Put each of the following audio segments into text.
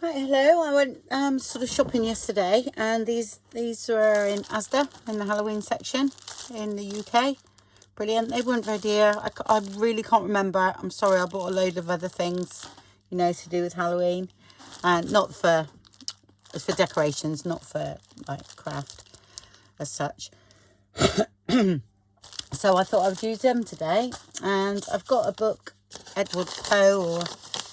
Right, hello. I went sort of shopping yesterday, and these were in Asda in the Halloween section in the UK. Brilliant. They weren't very dear. I really can't remember. I'm sorry. I bought a load of other things, you know, to do with Halloween, and not for it's for decorations, not for like craft as such. So I thought I would use them today, and I've got a book, Edward Poe, or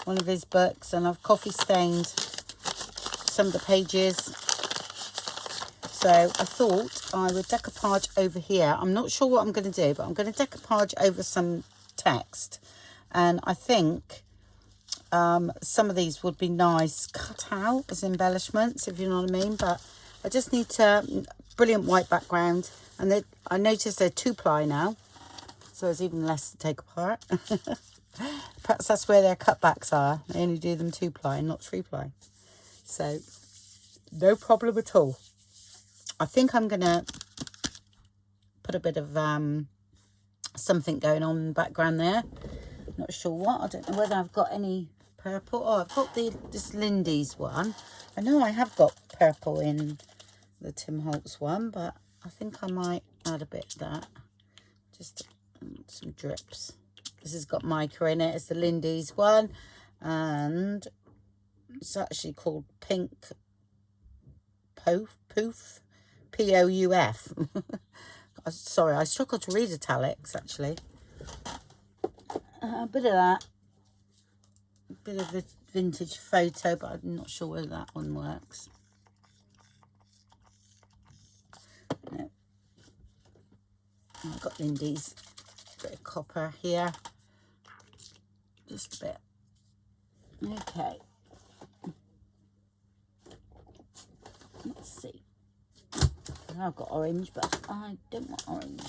one of his books, and I've coffee stained some of the pages. So I thought I would decoupage over here. I'm not sure what I'm going to do, but I'm going to decoupage over some text, and I think some of these would be nice cut out as embellishments, if you know what I mean. But I just need to brilliant white background, and I noticed they're 2-ply now, so there's even less to take apart. Perhaps that's where their cutbacks are. They only do them 2-ply and not 3-ply, so no problem at all. I think I'm gonna put a bit of something going on in the background there. Not sure what. I don't know whether I've got any purple. Oh, I've got this Lindy's one. I know I have got purple in the Tim Holtz one, but I think I might add a bit of that. Just some drips. This has got mica in it. It's the Lindy's one, and it's actually called Pink Poof. P-O-U-F. Sorry, I struggle to read italics, actually. A bit of that. A bit of the vintage photo, but I'm not sure whether that one works. No. I've got Lindy's. Bit of copper here. Just a bit. Okay. Let's see. I've got orange, but I don't want orange.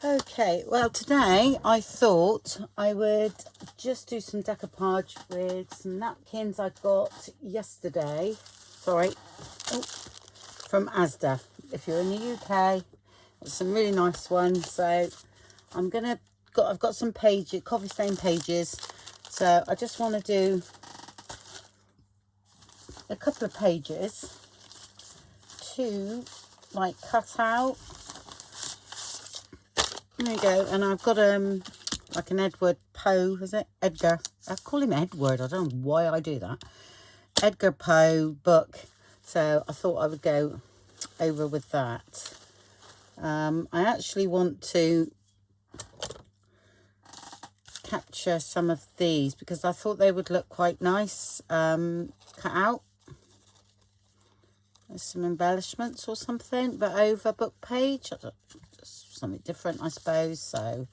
Okay, well today I thought I would just do some decoupage with some napkins I got yesterday. Sorry, from Asda. If you're in the UK, some really nice ones. So I've got some pages, coffee stain pages. So I just want to do a couple of pages to like cut out. There you go, and I've got like an Edward Poe, is it? Edgar. I call him Edward. I don't know why I do that. Edgar Poe book. So I thought I would go over with that. I actually want to capture some of these because I thought they would look quite nice cut out. There's some embellishments or something, but over book page. Something different, I suppose. So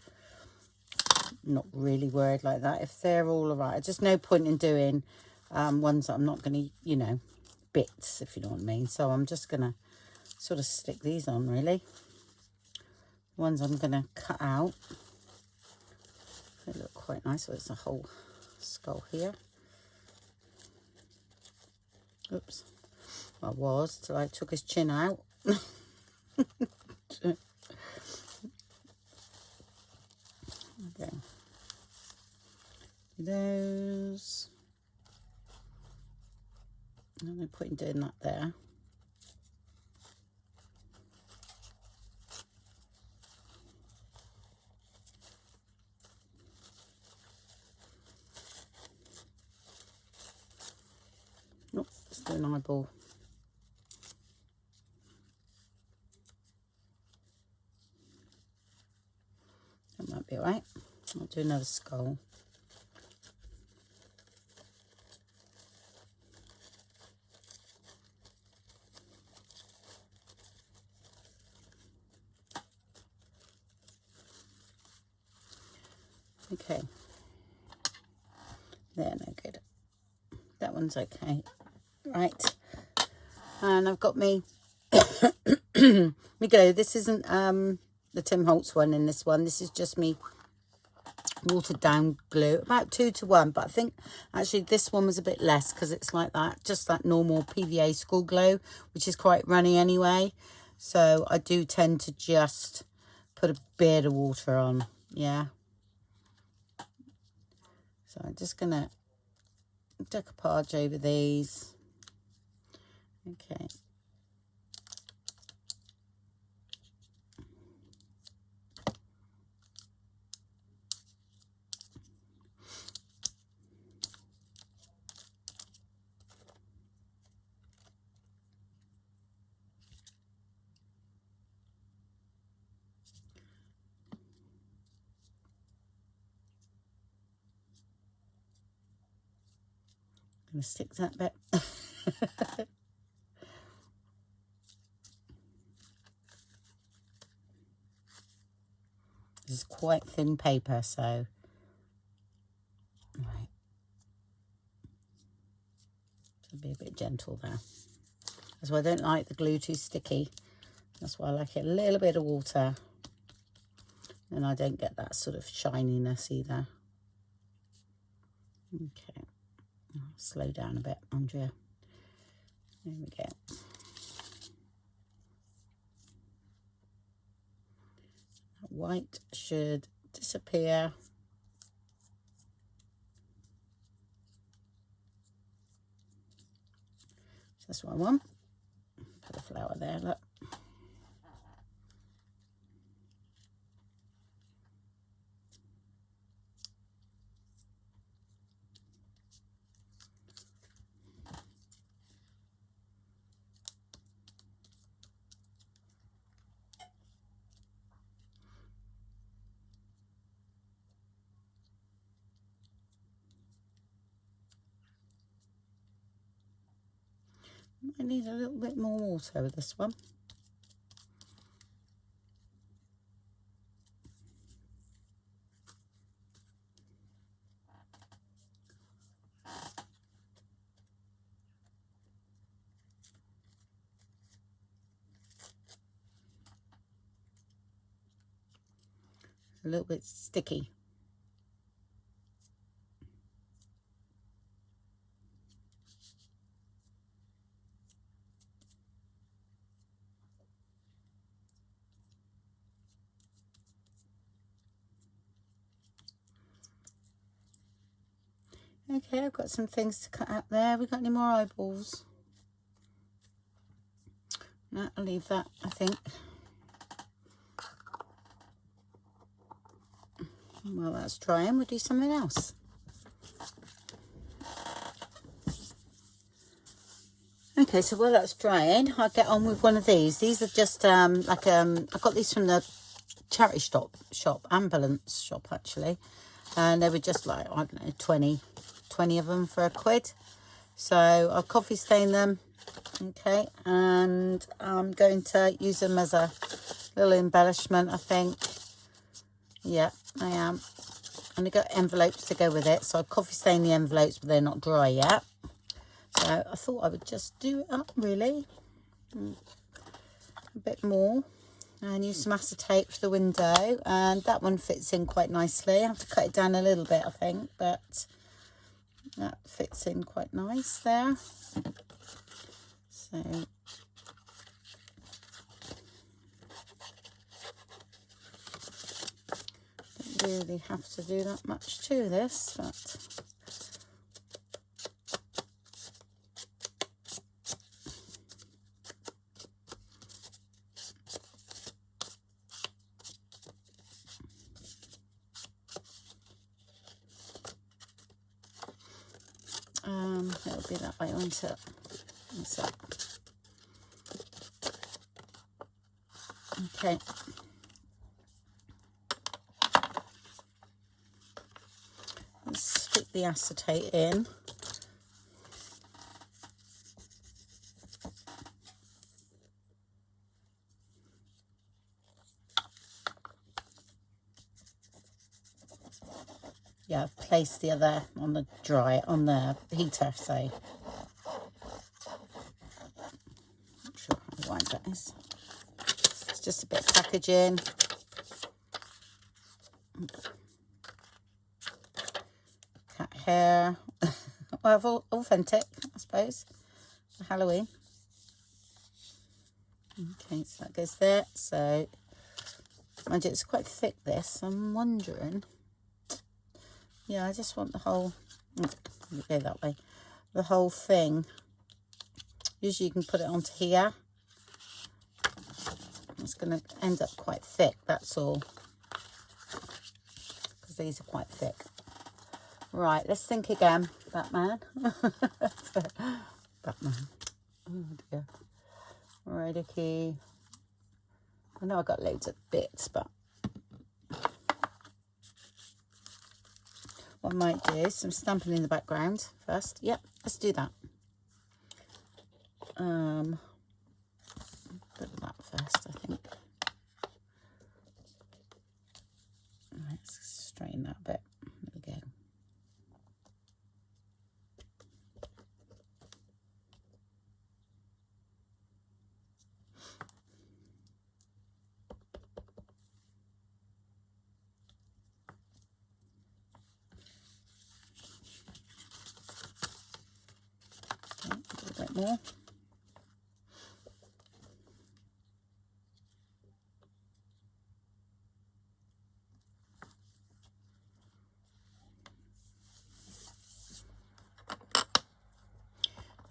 not really worried like that if they're all right. Just no point in doing ones that I'm not going to, you know, bits, if you know what I mean. So I'm just going to sort of stick these on, really. Ones I'm going to cut out. They look quite nice. So it's a whole skull here. Oops. I was till I took his chin out. Okay. Those. No point in doing that there. Nope, let's do an eyeball. That might be alright. I'll do another skull. Okay. There, no good. That one's okay. Right. And I've got me me glow. This isn't the Tim Holtz one in this one. This is just me watered down glue, about 2 to 1, but I think actually this one was a bit less because it's like that, just that normal PVA school glue, which is quite runny anyway. So I do tend to just put a bit of water on, yeah. So I'm just gonna decoupage over these. Okay. Gonna stick that bit. This is quite thin paper, so right. So be a bit gentle there. That's why I don't like the glue too sticky. That's why I like it a little bit of water. And I don't get that sort of shininess either. Okay. I'll slow down a bit, Andrea. There we go. That white should disappear. So that's what I want. Put a flower there, look. I need a little bit more water with this one. A little bit sticky. Okay, I've got some things to cut out there. We got any more eyeballs? No, I'll leave that, I think. While that's drying, we'll do something else. Okay, so while that's drying, I'll get on with one of these. These are just I got these from the charity shop, ambulance shop actually, and they were just like, I don't know, 20 of them for £1. So I'll coffee stain them. Okay, and I'm going to use them as a little embellishment, I think. Yeah, I am. And I got envelopes to go with it, so I coffee stain the envelopes, but they're not dry yet. So I thought I would just do it up really a bit more and use some acetate for the window, and that one fits in quite nicely. I have to cut it down a little bit, I think, but that fits in quite nice there. So don't really have to do that much to this, but it'll be that way, won't it? That's it. Okay. Let's stick the acetate in. Yeah, I've placed the other on the heater, so not sure how wide that is. It's just a bit of packaging, hair. Well, authentic, I suppose, for Halloween. Okay, so that goes there. So, mind you, it's quite thick, this. I'm wondering. Yeah, I just want the whole, go that way. The whole thing. Usually you can put it onto here. It's going to end up quite thick, that's all. Because these are quite thick. Right, let's think again. Batman. Batman. Oh dear. Right, okay. I know I got loads of bits, but what I might do is some stamping in the background first. Yep, let's do that. Put that first, I think. Let's straighten that a bit. There we go. Okay, a little bit more.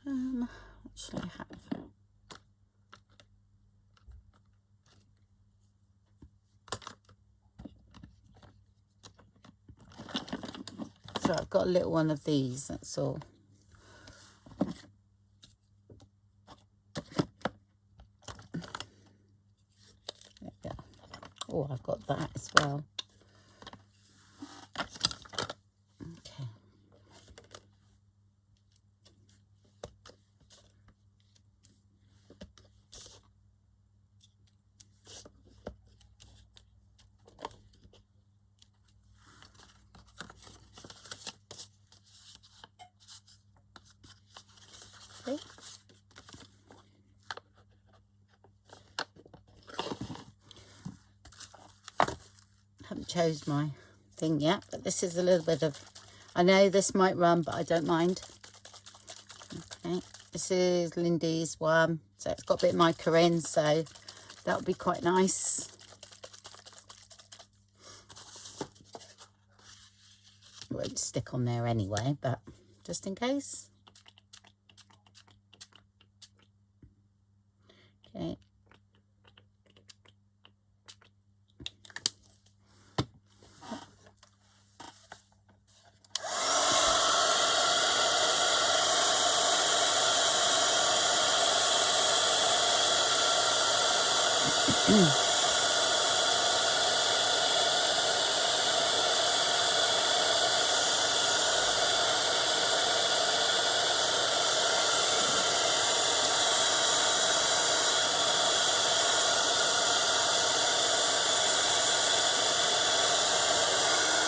What shall I have? So I've got a little one of these, that's all. There we go. Oh, I've got that as well. Okay. See? Haven't chose my thing yet, but this is a little bit of, I know this might run, but I don't mind. Okay, this is Lindy's one, so it's got a bit of mica in, so that would be quite nice. It won't stick on there anyway, but just in case. Okay.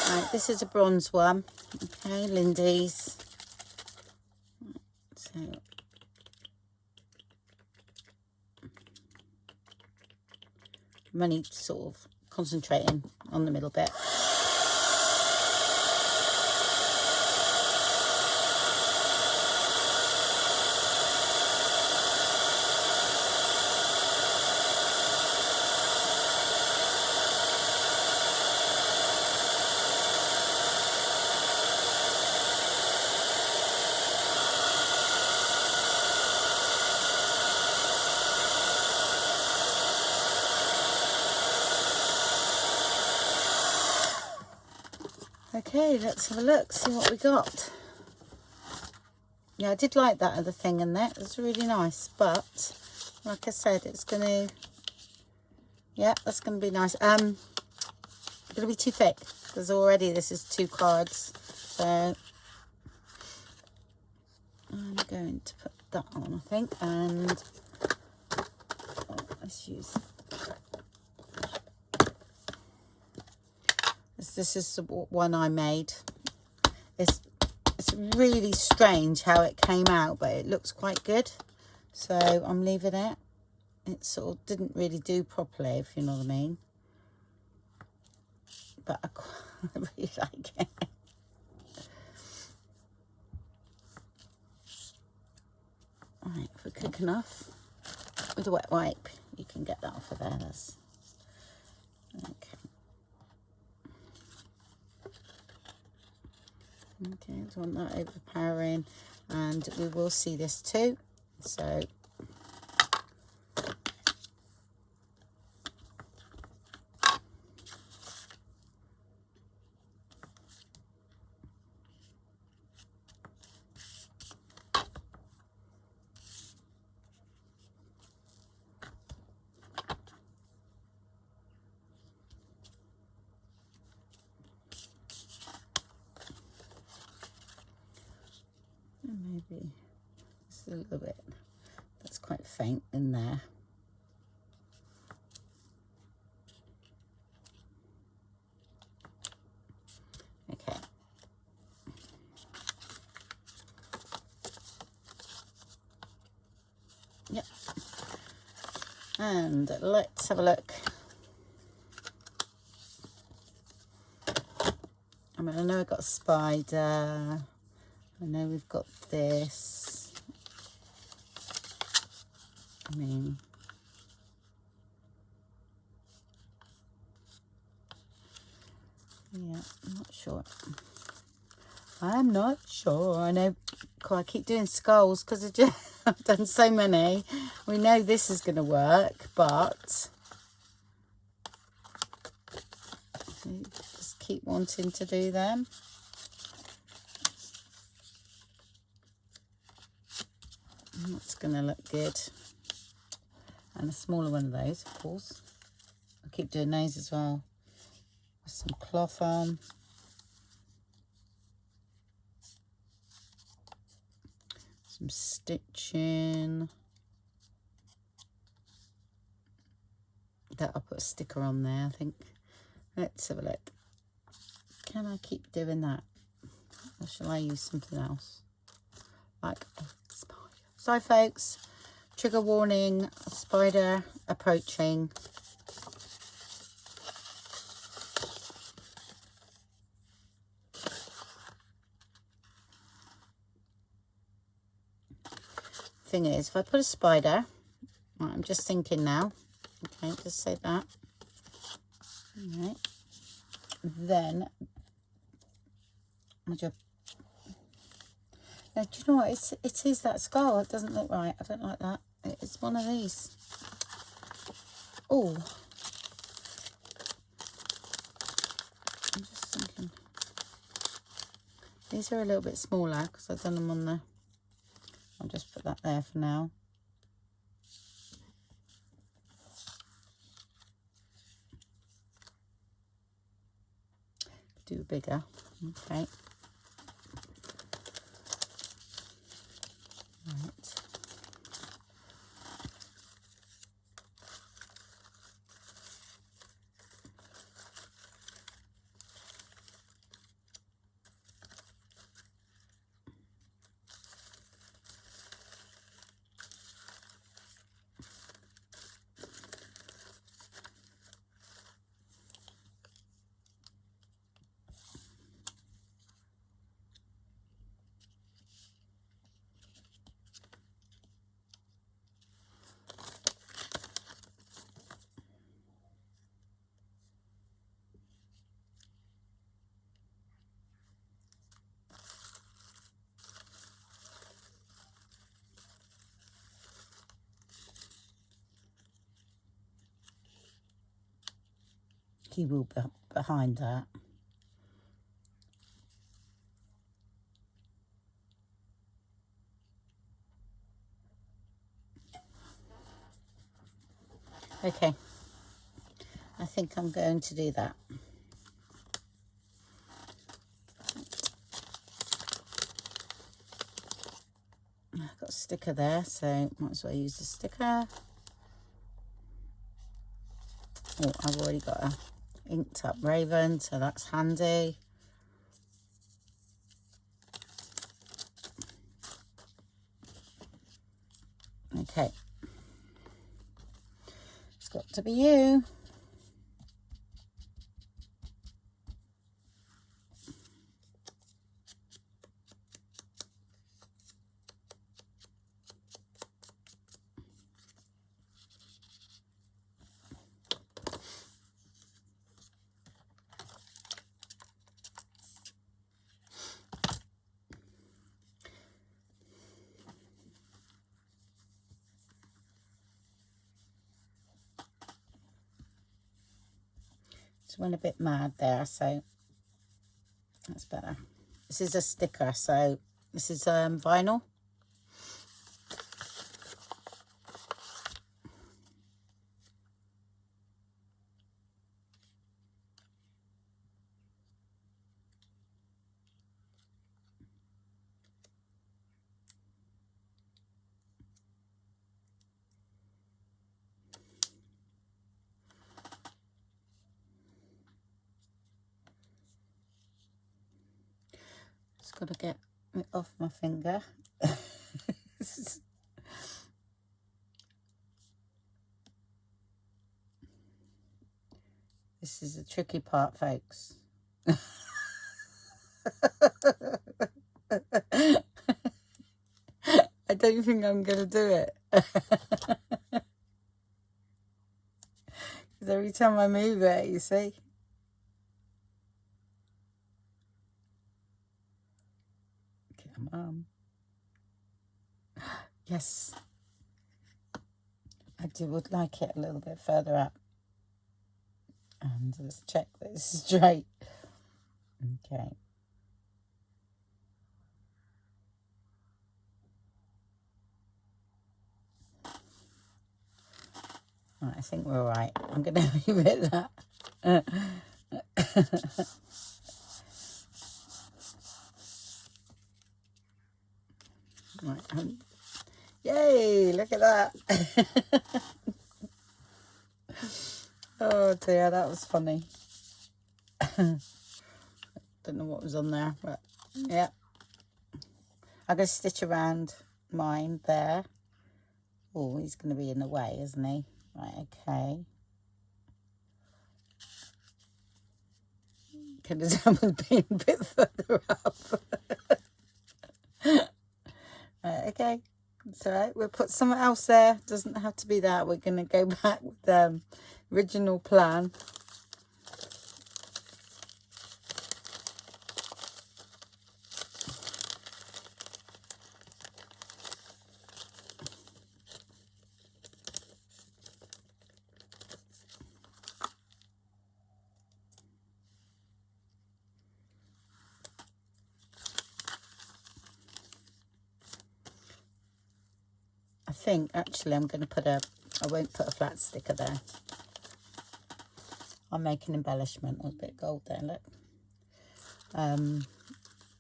Right, this is a bronze one. Okay, Lindy's. So I'm only sort of concentrating on the middle bit. Okay, let's have a look, see what we got. Yeah, I did like that other thing in there. It was really nice, but like I said, it's going to, yeah, that's going to be nice. It'll be too thick because already this is 2 cards. So I'm going to put that on, I think, and let's use this is the one I made. It's really strange how it came out, but it looks quite good. So I'm leaving it. It sort of didn't really do properly, if you know what I mean. But I really like it. we're quick enough with a wet wipe, you can get that off of there. That's okay. Okay, I don't want that overpowering, and we will see this too. So maybe just a little bit, that's quite faint in there. Okay. Yep. And let's have a look. I mean, I know I've got a spider. I know we've got this. I mean, yeah, I'm not sure. I'm not sure. I know, God, I keep doing skulls because I've done so many. We know this is going to work, but I just keep wanting to do them. That's going to look good. And a smaller one of those, of course. I keep doing those as well. With some cloth on. Some stitching. That I'll put a sticker on there, I think. Let's have a look. Can I keep doing that? Or shall I use something else? Like a spider. Sorry folks, trigger warning, spider approaching. Thing is, if I put a spider, right, I'm just thinking now, okay, just say that. All right. Then, now, do you know what? It is that skull. It doesn't look right. I don't like that. It's one of these. Oh, I'm just thinking. These are a little bit smaller because I've done them on the. I'll just put that there for now. Do bigger. Okay. Right. He will be behind that. Okay, I think I'm going to do that. I've got a sticker there, so might as well use the sticker. Oh, I've already got a inked up raven, so that's handy. Okay, it's got to be you. Just went a bit mad there, so that's better. This is a sticker, so this is vinyl. Just got to get it off my finger. This is the tricky part, folks. I don't think I'm going to do it. Because every time I move it, you see. Come on. Yes. would like it a little bit further up. And let's check that it's straight. Okay. Right, I think we're all right. I'm going to leave it at that. Right, yay, look at that. Oh dear, that was funny. Don't know what was on there, but yeah. I'm going to stitch around mine there. Oh, he's going to be in the way, isn't he? Right, okay. Could have done with being a bit further up. Right, okay. It's all right. We'll put something else there. Doesn't have to be that. We're going to go back with the original plan. I think actually I'm going to put I won't put a flat sticker there. I'll make an embellishment with a bit of gold there, look.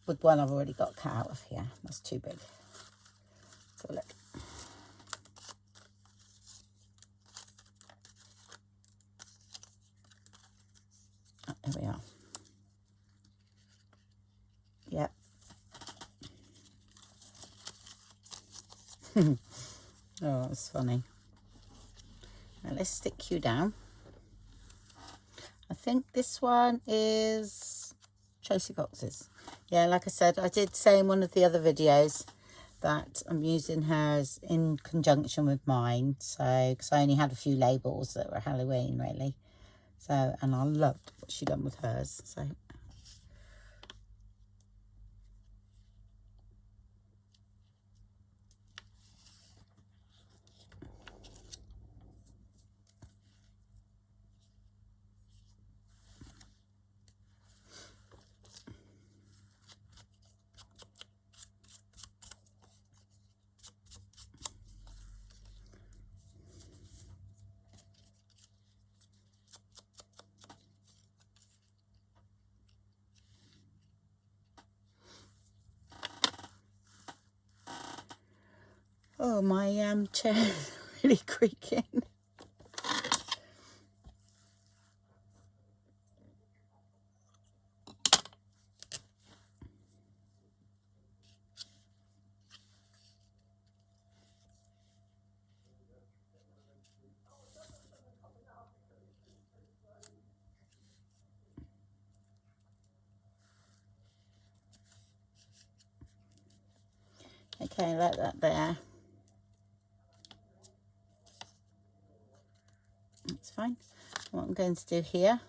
With one I've already got cut out of here. That's too big. So look. Oh, here we are. Yep. Oh, that's funny. Now let's stick you down. I think this one is Tracy Fox's. Yeah, like I said, I did say in one of the other videos that I'm using hers in conjunction with mine. So, because I only had a few labels that were Halloween, really. So, and I loved what she done with hers. So. Oh, my chair is really creaking. Okay, let that there. That's fine. What I'm going to do here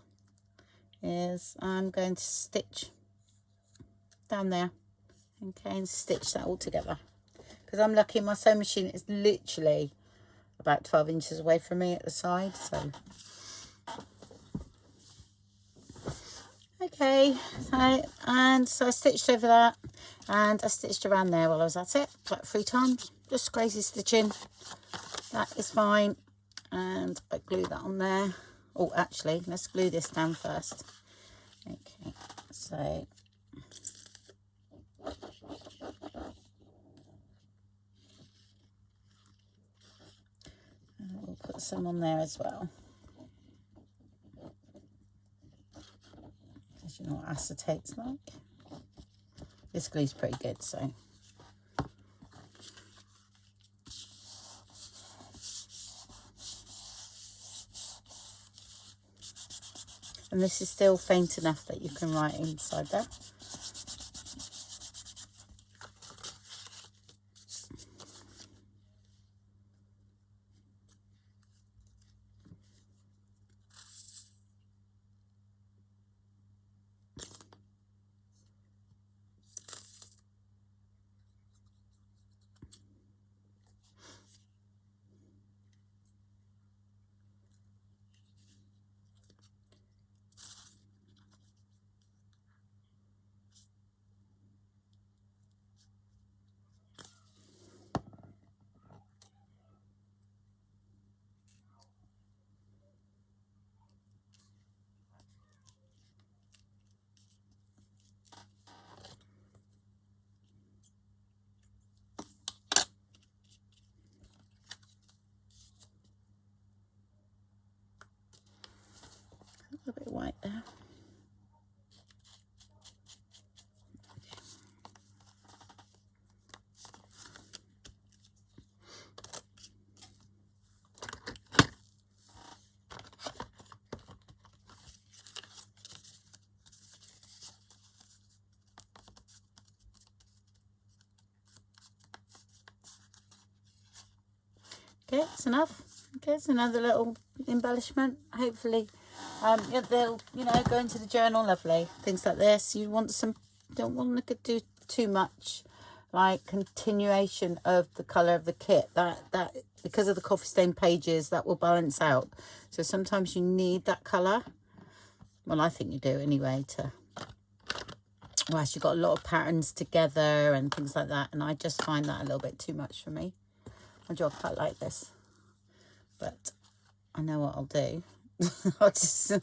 is I'm going to stitch down there. Okay, and stitch that all together. Because I'm lucky my sewing machine is literally about 12 inches away from me at the side. So Okay, so I stitched over that, and I stitched around there while I was at it, like 3 times, just crazy stitching. That is fine, and I glue that on there. Oh, actually, let's glue this down first. Okay, so we'll put some on there as well. Because you know what acetate's like. This glue's pretty good, so. And this is still faint enough that you can write inside there. A little bit of white there. Okay, it's enough. Okay, it's another little embellishment. Hopefully, yeah, they'll, you know, go into the journal lovely. Things like this. You want some, don't want to do too much, like continuation of the colour of the kit. That because of the coffee stain pages, that will balance out. So sometimes you need that colour. Well, I think you do anyway. Well, you've got a lot of patterns together and things like that, and I just find that a little bit too much for me. I do quite like this, but I know what I'll do. I'll just...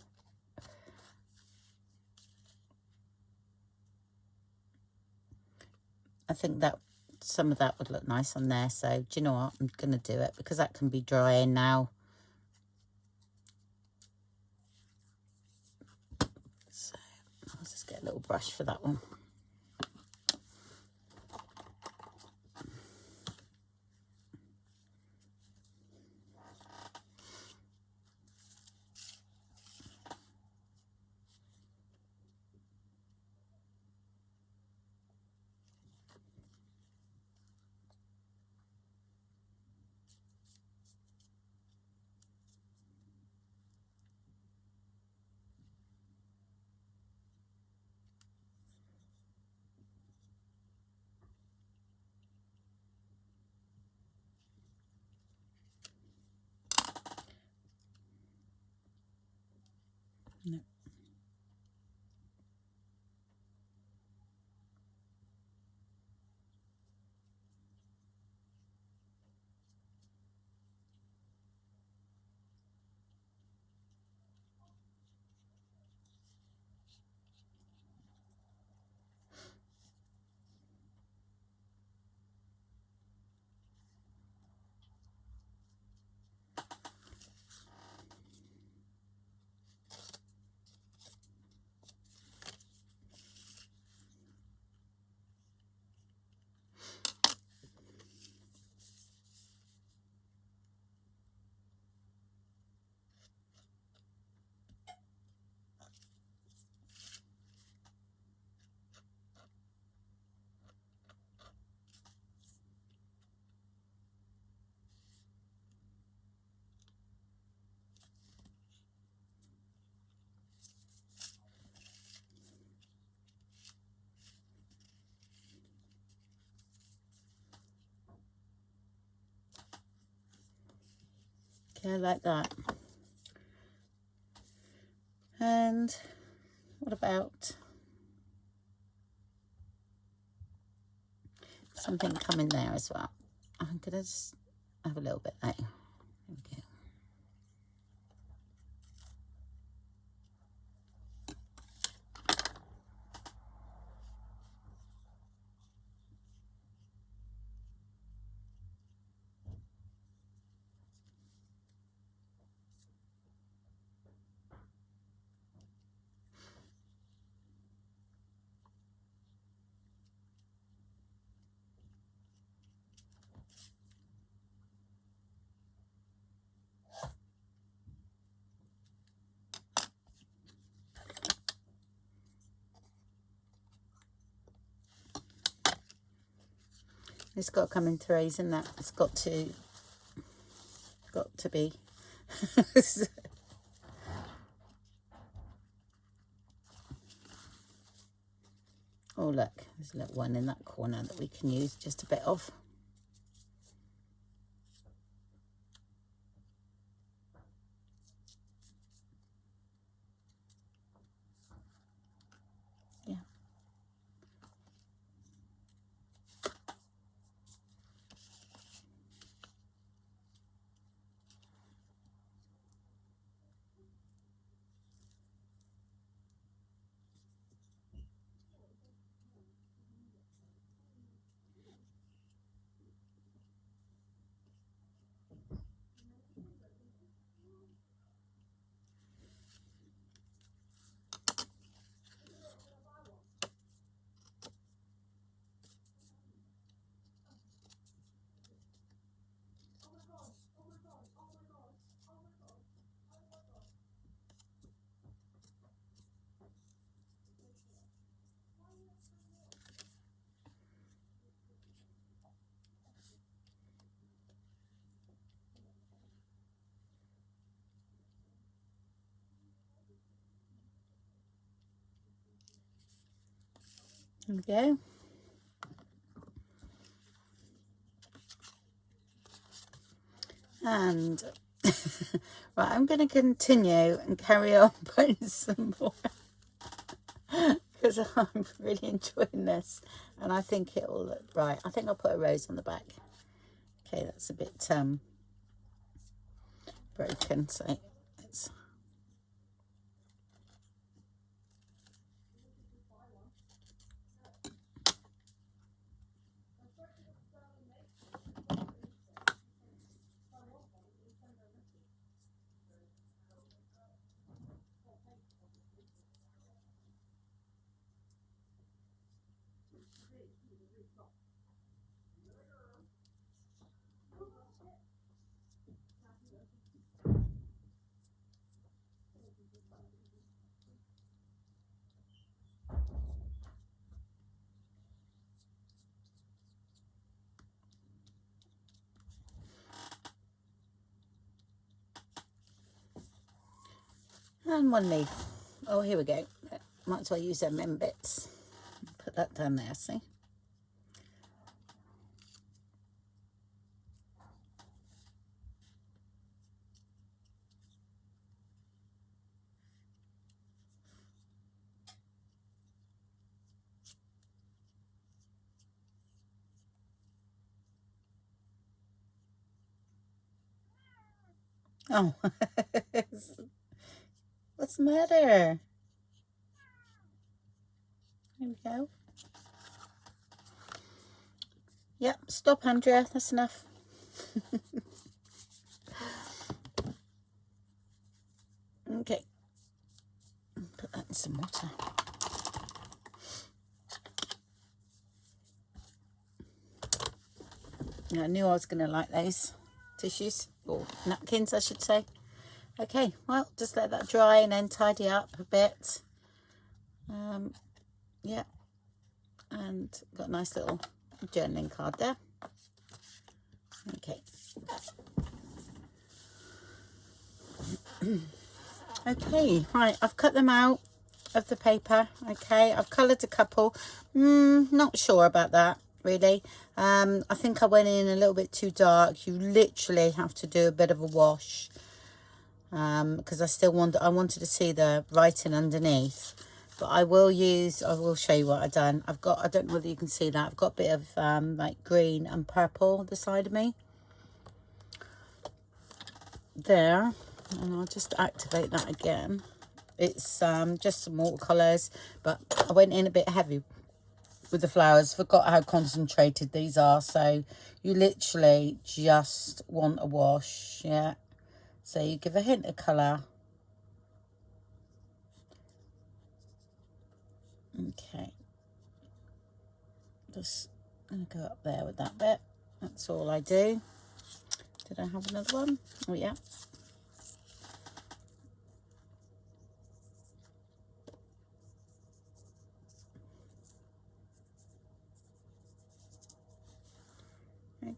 I think that some of that would look nice on there, so do you know what? I'm going to do it because that can be drying now. So I'll just get a little brush for that one. No. Okay, like that. And What about something coming there as well? I'm gonna just have a little bit there. There we go. It's got to come in threes, isn't it? It's got to be. Oh look, there's a little one in that corner that we can use just a bit of. Yeah. There we go. And right, I'm going to continue and carry on putting some more because I'm really enjoying this, and I think it will look right. I think I'll put a rose on the back. Okay, that's a bit broken, so it's and one leaf. Oh, here we go. Might as well use them in bits. Put that down there, see? Oh, what's the matter? There we go. Yep, stop, Andrea. That's enough. Okay. Put that in some water. I knew I was going to like those tissues, or napkins, I should say. Okay, well, just let that dry and then tidy up a bit. Yeah, and got a nice little journaling card there. Okay. Okay, right, I've cut them out of the paper. Okay, I've coloured a couple. Not sure about that, really. I think I went in a little bit too dark. You literally have to do a bit of a wash, because I wanted to see the writing underneath. But I will show you what I've done. I don't know whether you can see that. I've got a bit of like green and purple on the side of me. There. And I'll just activate that again. It's just some watercolours, but I went in a bit heavy with the flowers. Forgot how concentrated these are, so you literally just want a wash. Yeah, so you give a hint of colour. Okay, just gonna go up there with that bit. That's all I do. Did I have another one? Oh yeah.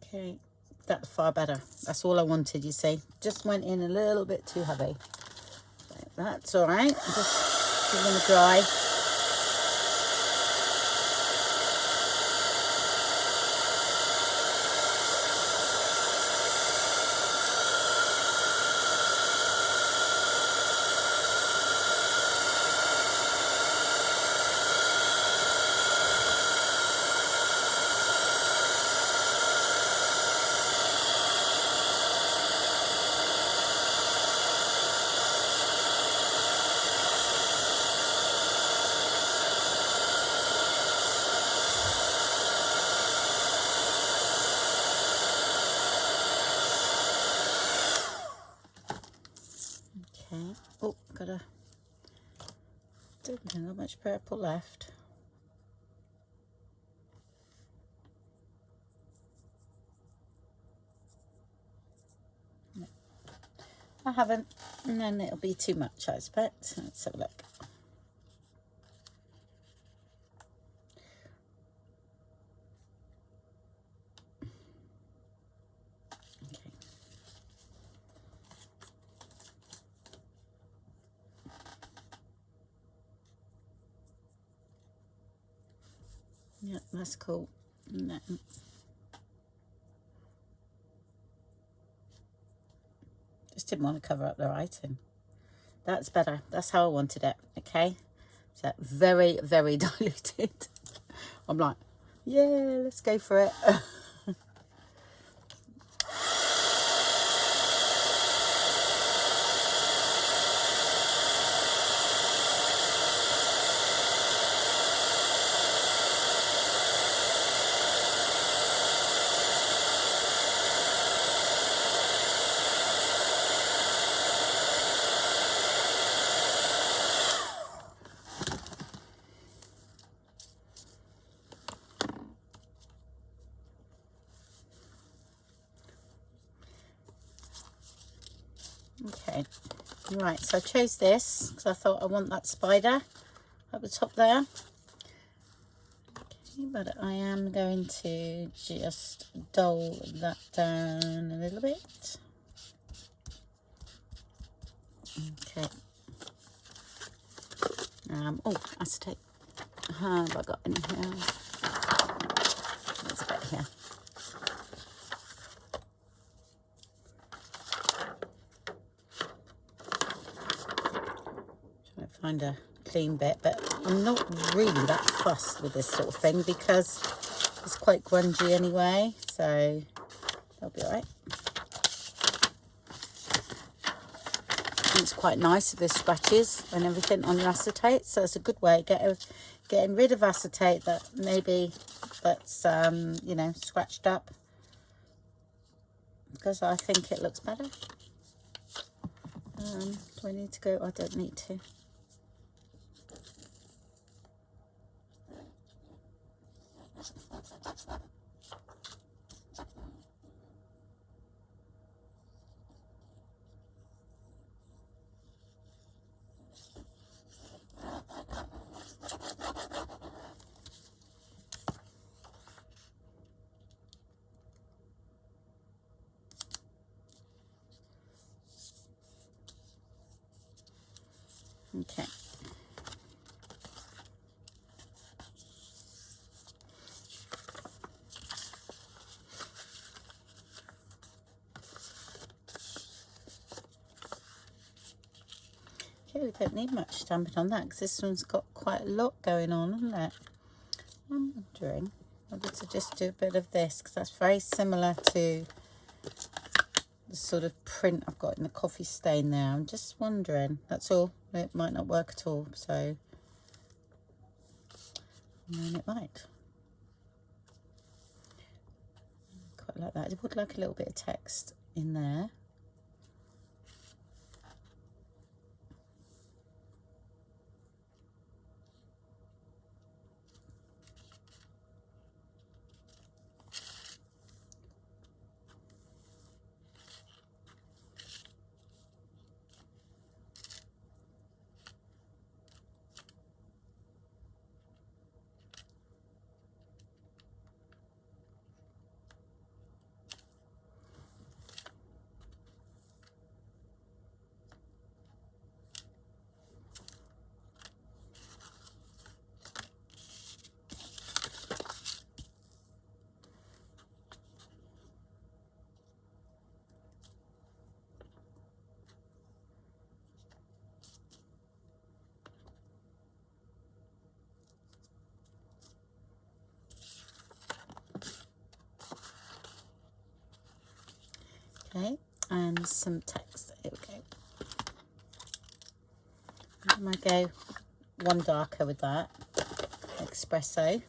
Okay, that's far better. That's all I wanted, you see. Just went in a little bit too heavy. That's all right. Just give them a dry. Okay. Oh, don't know how much purple left. No, I haven't, and then it'll be too much, I expect. Let's have a look. Okay. Yeah, that's cool. No. Just didn't want to cover up the writing. That's better. That's how I wanted it. Okay. So very, very diluted. I'm like, yeah, let's go for it. Okay, right, so I chose this because I thought I want that spider at the top there. Okay, but I am going to just dull that down a little bit. Okay. Oh, acetate. Have I got any here? There's a bit here. Find a clean bit, but I'm not really that fussed with this sort of thing because it's quite grungy anyway, so that'll be all right. It's quite nice if there's scratches and everything on your acetate, so it's a good way of getting rid of acetate that's you know, scratched up, because I think it looks better. Do I need to go? I don't need to. Okay. Okay, don't need much stamping on that because this one's got quite a lot going on, hasn't it? I'm wondering whether to just do a bit of this because that's very similar to the sort of print I've got in the coffee stain there. I'm just wondering, that's all. It might not work at all, so and then it might. Quite like that. I would like a little bit of text in there. Okay, and some text. Here we go. I might go one darker with that. Espresso.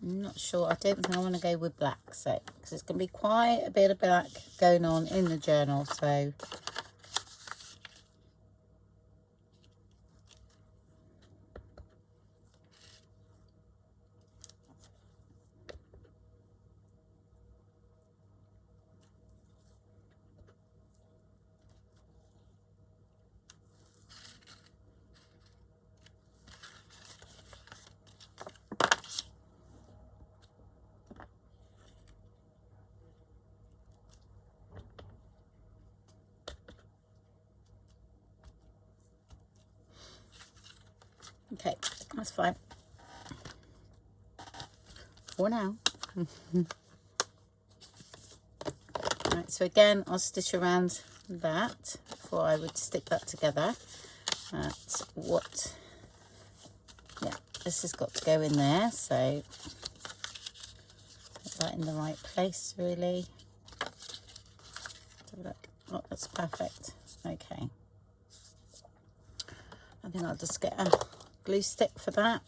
I'm not sure. I don't think I want to go with black, so because it's going to be quite a bit of black going on in the journal, so okay, that's fine for now. Right, so again, I'll stitch around that before I would stick that together. That's what, yeah, this has got to go in there, so put that in the right place, really. Let's have a look. Oh, that's perfect. Okay. I think I'll just get a glue stick for that.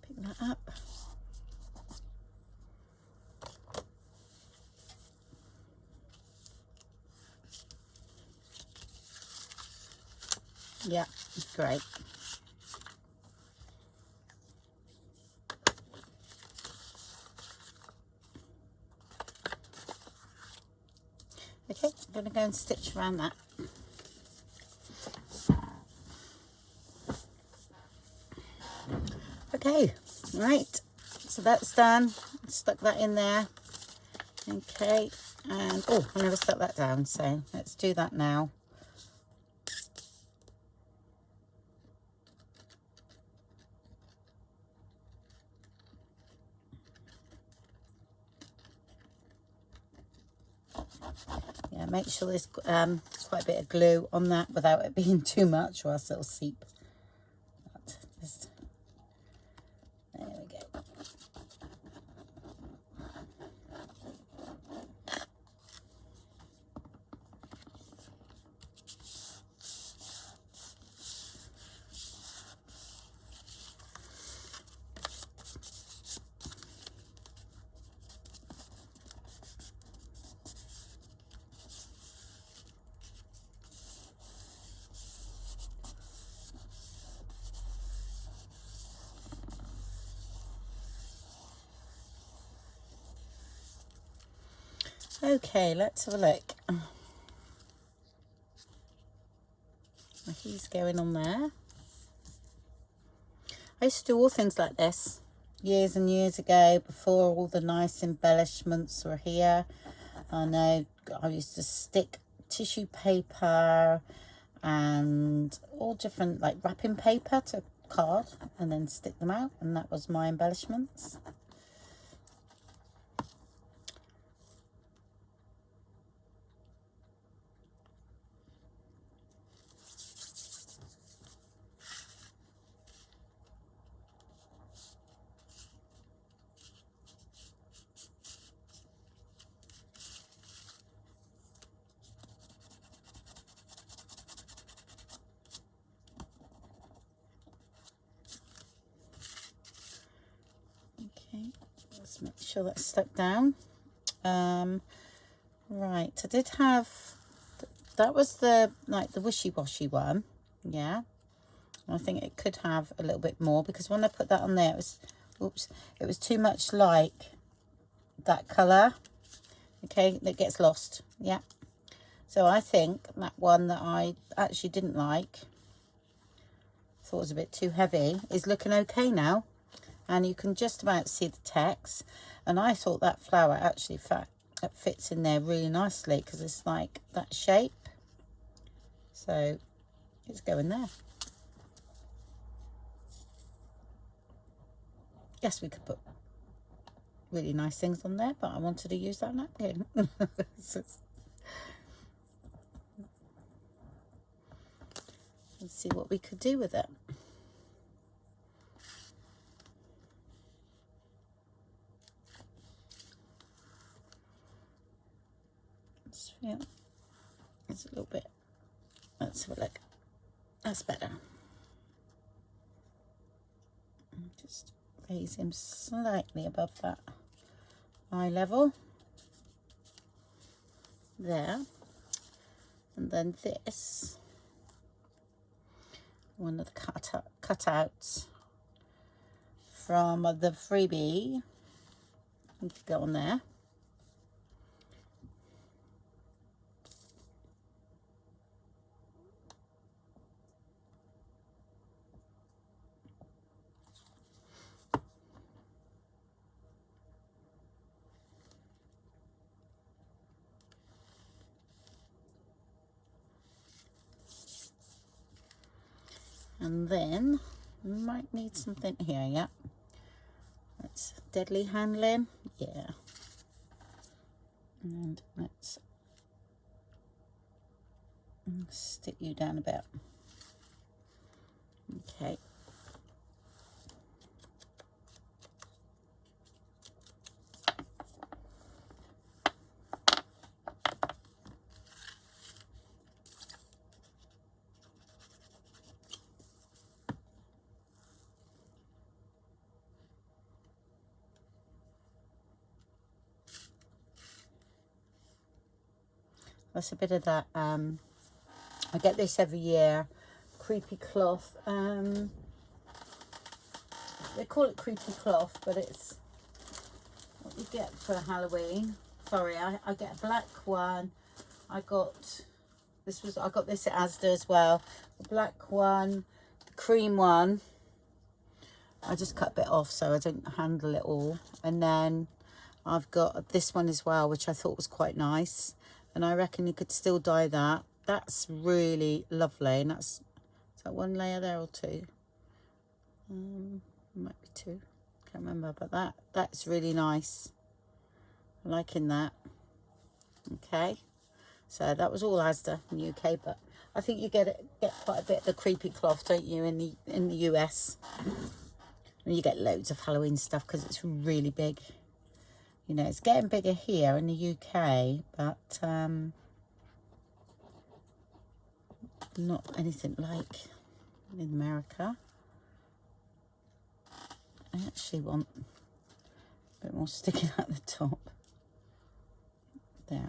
Pick that up. Yeah, great. Okay, I'm going to go and stitch around that. Okay, right, so that's done. Stuck that in there. Okay, and oh, I never stuck that down, so let's do that now. Yeah, make sure there's quite a bit of glue on that without it being too much, or else it'll seep. But just, there we go. Okay, let's have a look. He's going on there. I used to do all things like this years and years ago, before all the nice embellishments were here. I know I used to stick tissue paper and all different like wrapping paper to card and then stick them out, and that was my embellishments. Okay, let's make sure that's stuck down. Right, I did have, that was the like the wishy-washy one, yeah. I think it could have a little bit more, because when I put that on there, it was, oops, it was too much like that colour. Okay, that gets lost, yeah. So I think that one that I actually didn't like, thought was a bit too heavy, is looking okay now. And you can just about see the text. And I thought that flower actually fits in there really nicely, because it's like that shape. So it's going there. Yes, we could put really nice things on there, but I wanted to use that napkin. Let's see what we could do with it. Yeah, it's a little bit, let's have a look. That's better. Just raise him slightly above that eye level. There. And then this, one of the cutouts from the freebie, you could go on there. And then we might need something here, yeah. That's deadly handling, yeah. And let's stick you down a bit. Okay. That's a bit of that, I get this every year, creepy cloth. They call it creepy cloth, but it's what you get for Halloween. Sorry, I get a black one. I got this at Asda as well. The black one, the cream one. I just cut a bit off so I don't handle it all. And then I've got this one as well, which I thought was quite nice. And I reckon you could still dye that. That's really lovely. And is that one layer there or two? Might be two. Can't remember, but that's really nice. I'm liking that. Okay. So that was all Asda in the UK, but I think you get quite a bit of the creepy cloth, don't you, in the US? And you get loads of Halloween stuff because it's really big. You know, it's getting bigger here in the UK, but not anything like in America. I actually want a bit more sticking at the top. There.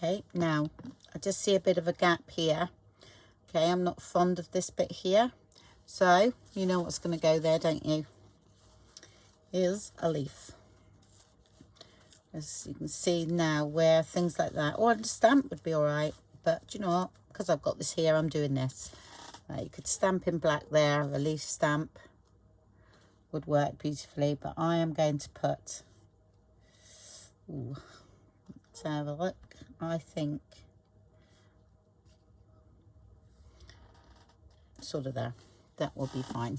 Okay, now I just see a bit of a gap here, Okay, I'm not fond of this bit here. So, you know what's going to go there, don't you? Is a leaf. As you can see now, where things like that, or a stamp would be all right. But do you know what? Because I've got this here, I'm doing this. You could stamp in black there, a leaf stamp would work beautifully. But I am going to put, ooh, let's have a look. I think sort of there. That will be fine.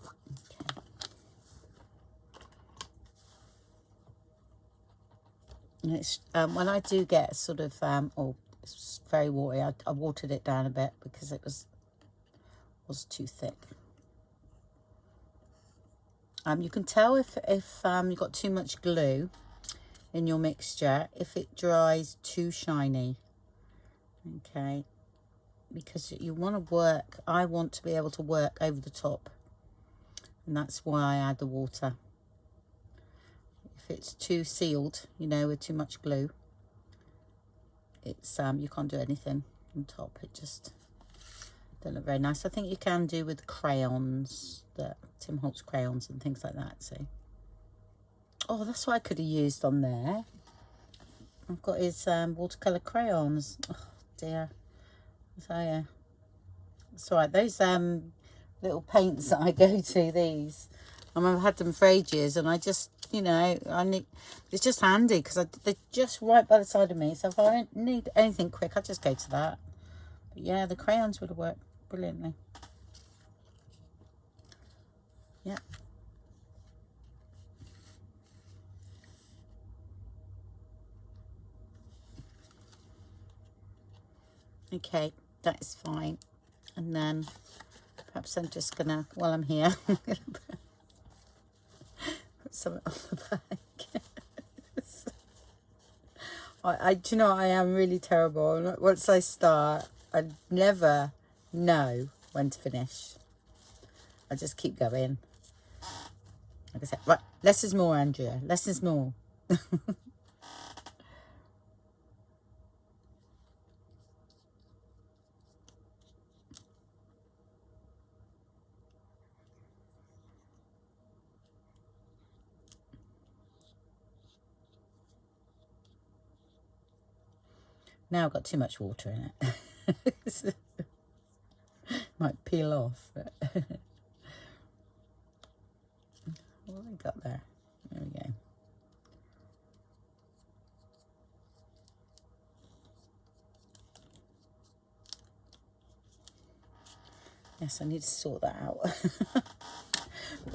Okay. And it's when I do get sort of oh, it's very watery. I watered it down a bit because it was too thick. You can tell if you've got too much glue in your mixture if it dries too shiny. Okay. Because you want to work, I want to be able to work over the top, and that's why I add the water. If it's too sealed, you know, with too much glue, it's you can't do anything on top. It just don't look very nice. I think you can do with crayons, the Tim Holtz crayons and things like that. See, oh, that's what I could have used on there. I've got his watercolor crayons. Oh dear. So yeah, it's all right. Those little paints that I go to, these, I've had them for ages, and I just, you know, it's just handy because they're just right by the side of me. So if I don't need anything quick, I just go to that. But yeah, the crayons would have worked brilliantly. Yeah. Okay. That is fine. And then perhaps I'm just gonna, while I'm here, I'm gonna put something on the back. Do you know, I am really terrible. Once I start, I never know when to finish. I just keep going. Like I said, right, less is more, Andrea. Less is more. Now I've got too much water in it. Might peel off. But what have we got there? There we go. Yes, I need to sort that out.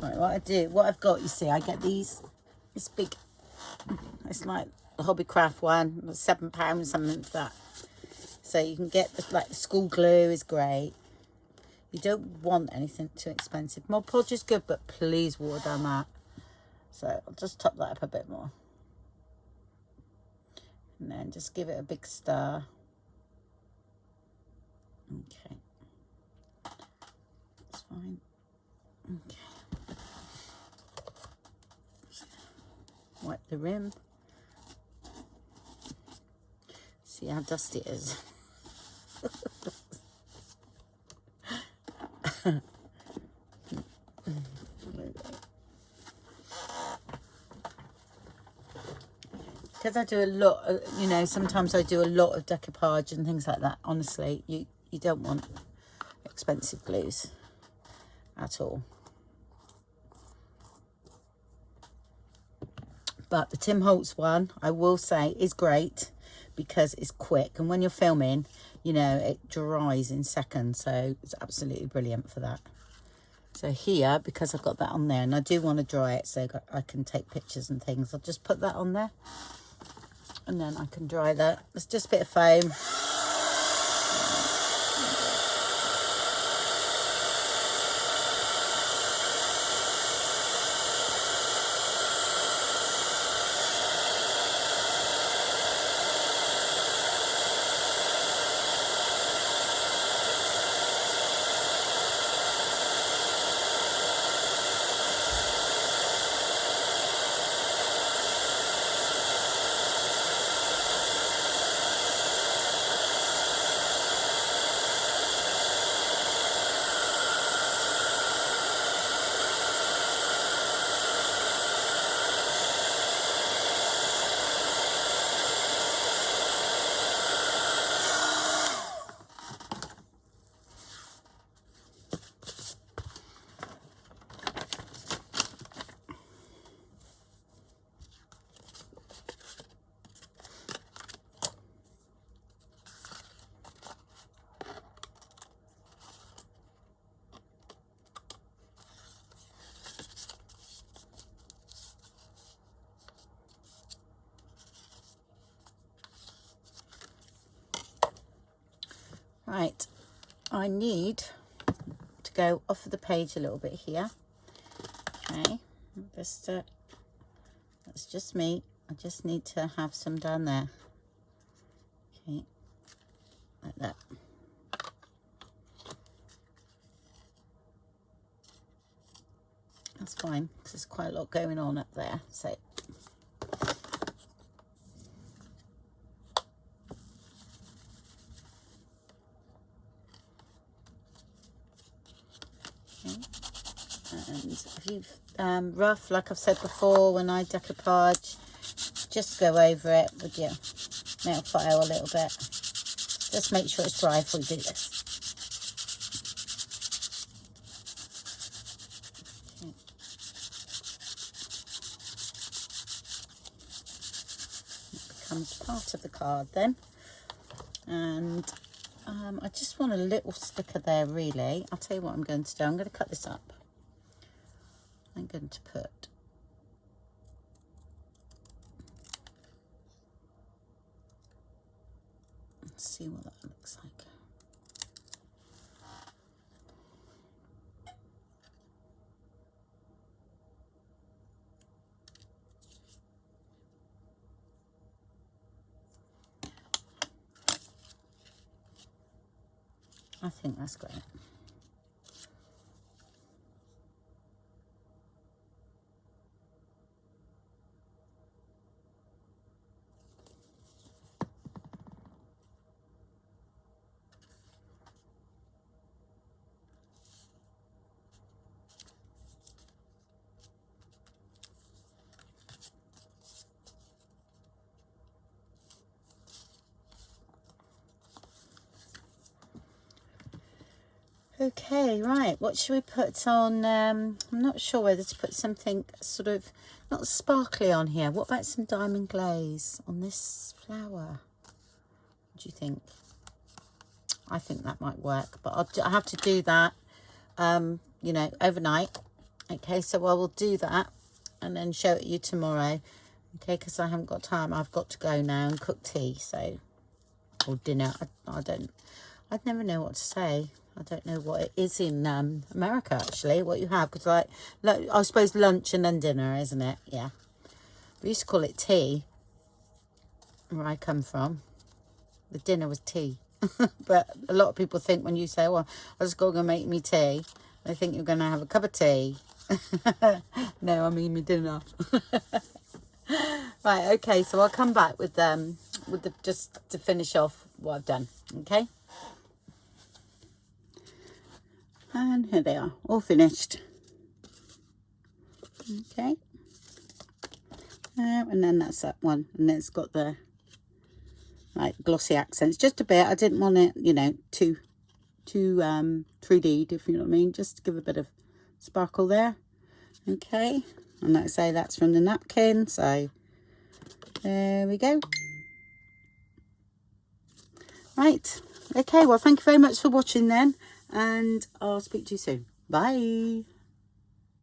Right, what I've got, you see, I get these, this big, it's like the Hobbycraft one, £7, something like that. So you can get, like the school glue is great. You don't want anything too expensive. Mod Podge is good, but please water down that. So I'll just top that up a bit more. And then just give it a big stir. Okay. That's fine. Okay. Wipe the rim. See how dusty it is. Because I do a lot, you know, sometimes I do a lot of decoupage and things like that. Honestly, you don't want expensive glues at all. But the Tim Holtz one, I will say, is great because it's quick. And when you're filming, you know, it dries in seconds. So it's absolutely brilliant for that. So here, because I've got that on there, and I do want to dry it so I can take pictures and things, I'll just put that on there. And then I can dry that. It's just a bit of foam. I need to go off of the page a little bit here. Okay, just that's just me. I just need to have some down there. Okay, like that. That's fine, because there's quite a lot going on up there. So and if you've rough, like I've said before, when I decoupage, just go over it with your nail file a little bit. Just make sure it's dry before you do this. Okay. It becomes part of the card then. And I just want a little sticker there, really. I'll tell you what I'm going to do. I'm going to cut this up. I'm going to put let's see what that looks like. I think that's great. Okay, right, what should we put on? I'm not sure whether to put something sort of not sparkly on here. What about some diamond glaze on this flower? What do you think? I think that might work, but I have to do that, you know, overnight. Okay, so I will do that and then show it you tomorrow. Okay, because I haven't got time. I've got to go now and cook tea, so, or dinner. I'd never know what to say. I don't know what it is in America, actually, what you have. Because, like, I suppose lunch and then dinner, isn't it? Yeah. We used to call it tea, where I come from. The dinner was tea. But a lot of people think when you say, well, I was going to make me tea, they think you're going to have a cup of tea. No, I mean me dinner. Right, okay, so I'll come back with just to finish off what I've done, okay? And here they are, all finished. Okay. And then that's that one. And then it's got the like glossy accents. Just a bit. I didn't want it, you know, too 3D'd, if you know what I mean. Just to give a bit of sparkle there. Okay. And like I say, that's from the napkin. So there we go. Right. Okay, well, thank you very much for watching then. And I'll speak to you soon. Bye.